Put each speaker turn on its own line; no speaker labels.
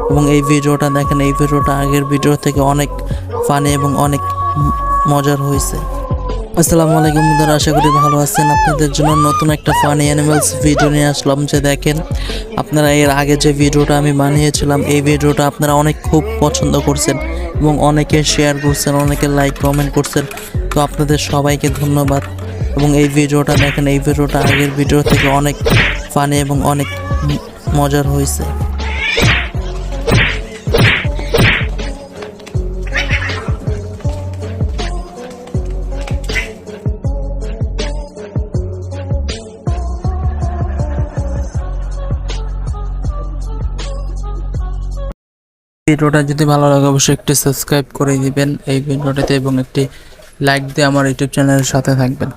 এবং এই ভিডিওটা দেখেন, এই ভিডিওটা আগের ভিডিও থেকে অনেক ফানি এবং অনেক মজার হয়েছে। আসসালামু আলাইকুম বন্ধুরা, আশা করি ভালো আছেন। আপনাদের জন্য নতুন একটা ফানি অ্যানিমালস ভিডিও নিয়ে আসলাম। যে দেখেন, আপনারা এর আগে যে ভিডিওটা আমি বানিয়েছিলাম, এই ভিডিওটা আপনারা অনেক খুব পছন্দ করছেন এবং অনেকে শেয়ার করছেন, অনেকে লাইক কমেন্ট করছেন। তো আপনাদের সবাইকে ধন্যবাদ। এবং এই ভিডিওটা দেখেন, এই ভিডিওটা আগের ভিডিও থেকে অনেক ফানি এবং অনেক মজার হয়েছে। ভিডিওটা যদি ভালো লাগে অবশ্যই একটি সাবস্ক্রাইব করে দিবেন এই ভিডিওটাতে এবং একটি লাইক দিয়ে আমার ইউটিউব চ্যানেলের সাথে থাকবেন।